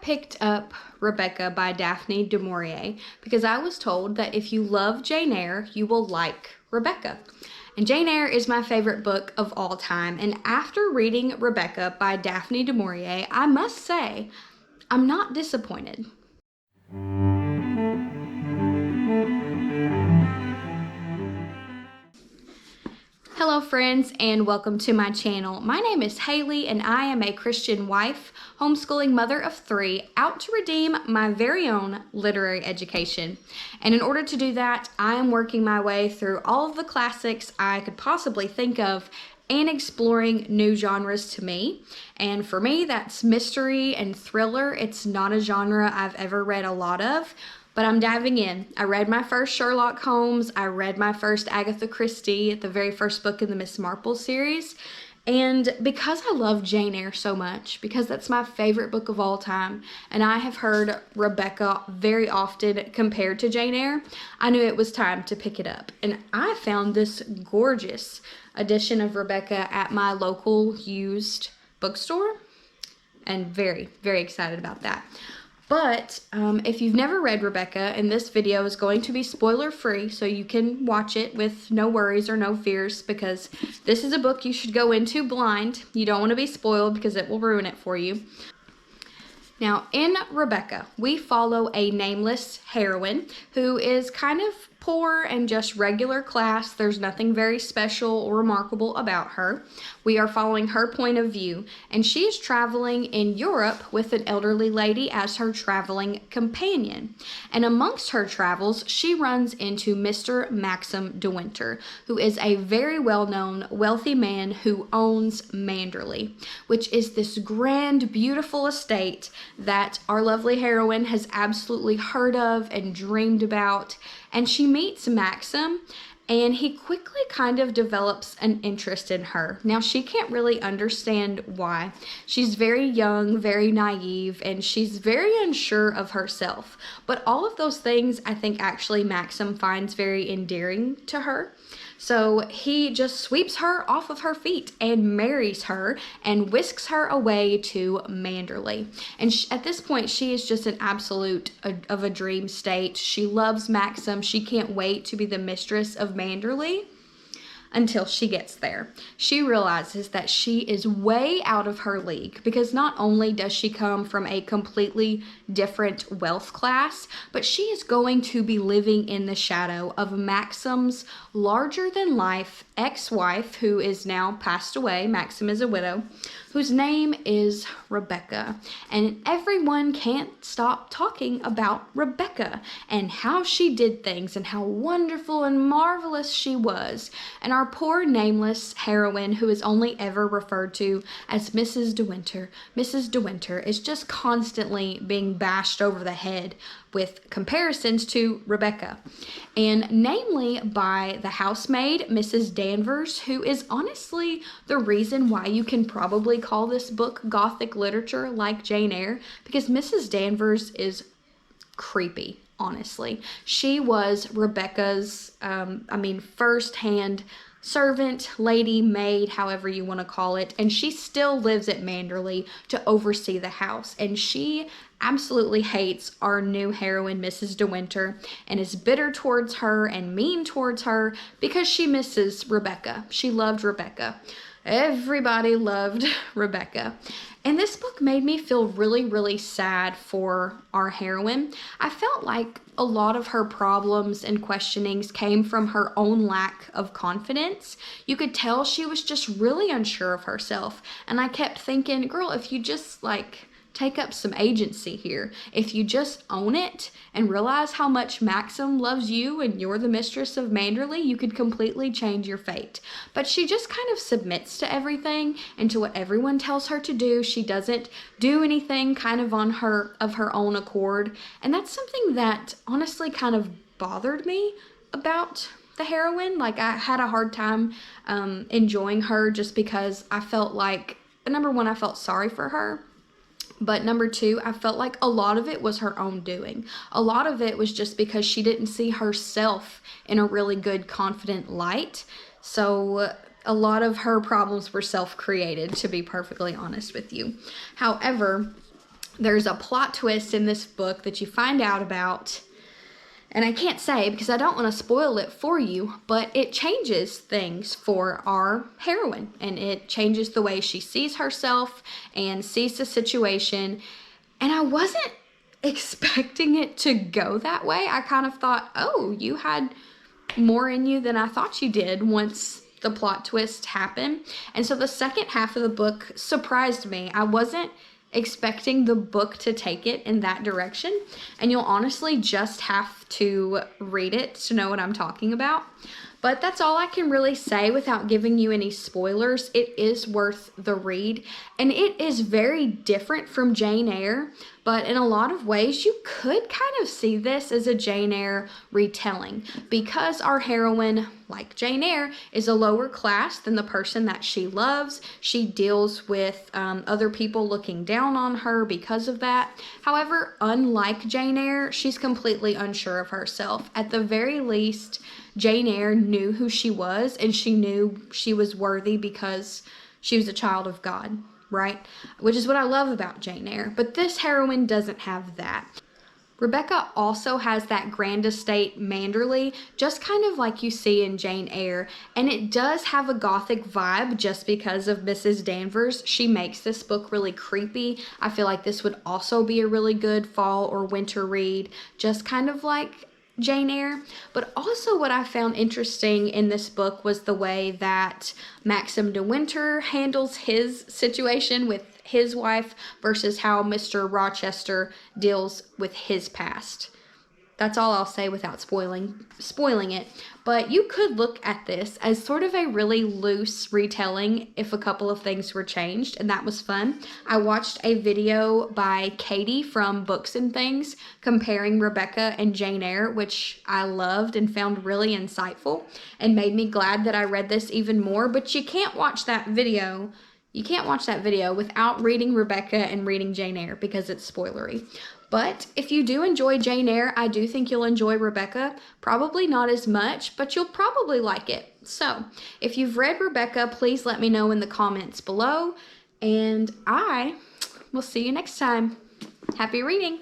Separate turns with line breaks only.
picked up Rebecca by Daphne Du Maurier because I was told that if you love Jane Eyre, you will like Rebecca. And Jane Eyre is my favorite book of all time. And after reading Rebecca by Daphne Du Maurier, I must say, I'm not disappointed. Hello friends, and welcome to my channel. My name is Haley and I am a Christian wife, homeschooling mother of 3, out to redeem my very own literary education. And in order to do that, I am working my way through all of the classics I could possibly think of and exploring new genres to me. And for me, that's mystery and thriller. It's not a genre I've ever read a lot of, but I'm diving in. I read my first Sherlock Holmes. I read my first Agatha Christie, the very first book in the Miss Marple series. And because I love Jane Eyre so much, because that's my favorite book of all time, and I have heard Rebecca very often compared to Jane Eyre, I knew it was time to pick it up. And I found this gorgeous edition of Rebecca at my local used bookstore, and very, very excited about that. But if you've never read Rebecca, and this video is going to be spoiler free, so you can watch it with no worries or no fears, because this is a book you should go into blind. You don't want to be spoiled because it will ruin it for you. Now, in Rebecca, we follow a nameless heroine who is kind of poor and just regular class. There's nothing very special or remarkable about her. We are following her point of view, and she is traveling in Europe with an elderly lady as her traveling companion. And amongst her travels, she runs into Mr. Maxim de Winter, who is a very well-known, wealthy man who owns Manderley, which is this grand, beautiful estate that our lovely heroine has absolutely heard of and dreamed about. And she meets Maxim, and he quickly kind of develops an interest in her. Now, she can't really understand why. She's very young, very naive, and she's very unsure of herself. But all of those things, I think, actually Maxim finds very endearing to her. So he just sweeps her off of her feet and marries her and whisks her away to Manderley. And at this point, she is just an absolute of a dream state. She loves Maxim. She can't wait to be the mistress of Manderley. Until she gets there. She realizes that she is way out of her league, because not only does she come from a completely different wealth class, but she is going to be living in the shadow of Maxim's larger-than-life ex-wife, who is now passed away. Maxim is a widow, whose name is Rebecca. And everyone can't stop talking about Rebecca and how she did things and how wonderful and marvelous she was. And our poor nameless heroine, who is only ever referred to as Mrs. De Winter, is just constantly being bashed over the head with comparisons to Rebecca, and namely by the housemaid, Mrs. Danvers, who is honestly the reason why you can probably call this book Gothic literature like Jane Eyre, because Mrs. Danvers is creepy, honestly. She was Rebecca's, first-hand servant, lady, maid, however you want to call it, and she still lives at Manderley to oversee the house, and she absolutely hates our new heroine, Mrs. De Winter, and is bitter towards her and mean towards her because she misses Rebecca. She loved Rebecca. Everybody loved Rebecca. And this book made me feel really, really sad for our heroine. I felt like a lot of her problems and questionings came from her own lack of confidence. You could tell she was just really unsure of herself. And I kept thinking, girl, if you just take up some agency here. If you just own it and realize how much Maxim loves you and you're the mistress of Manderley, you could completely change your fate. But she just kind of submits to everything and to what everyone tells her to do. She doesn't do anything kind of of her own accord. And that's something that honestly kind of bothered me about the heroine. Like, I had a hard time enjoying her just because I felt like, number one, I felt sorry for her. But number two, I felt like a lot of it was her own doing. A lot of it was just because she didn't see herself in a really good, confident light. So a lot of her problems were self-created, to be perfectly honest with you. However, there's a plot twist in this book that you find out about, and I can't say because I don't want to spoil it for you, but it changes things for our heroine, and it changes the way she sees herself and sees the situation. And I wasn't expecting it to go that way. I kind of thought, oh, you had more in you than I thought you did once the plot twist happened. And so the second half of the book surprised me. I wasn't expecting the book to take it in that direction, and you'll honestly just have to read it to know what I'm talking about. But that's all I can really say without giving you any spoilers. It is worth the read, and it is very different from Jane Eyre, but in a lot of ways you could kind of see this as a Jane Eyre retelling, because our heroine, like Jane Eyre, is a lower class than the person that she loves. She deals with other people looking down on her because of that. However, unlike Jane Eyre, she's completely unsure of herself. At the very least, Jane Eyre knew who she was, and she knew she was worthy because she was a child of God, right? Which is what I love about Jane Eyre. But this heroine doesn't have that. Rebecca also has that grand estate Manderley, just kind of like you see in Jane Eyre, and it does have a gothic vibe just because of Mrs. Danvers. She makes this book really creepy. I feel like this would also be a really good fall or winter read, just kind of like Jane Eyre. But also what I found interesting in this book was the way that Maxim de Winter handles his situation with his wife versus how Mr. Rochester deals with his past. That's all I'll say without spoiling it. But you could look at this as sort of a really loose retelling if a couple of things were changed, and that was fun. I watched a video by Katie from Books and Things comparing Rebecca and Jane Eyre, which I loved and found really insightful and made me glad that I read this even more. But you can't watch that video. You can't watch that video without reading Rebecca and reading Jane Eyre because it's spoilery. But if you do enjoy Jane Eyre, I do think you'll enjoy Rebecca. Probably not as much, but you'll probably like it. So, if you've read Rebecca, please let me know in the comments below. And I will see you next time. Happy reading!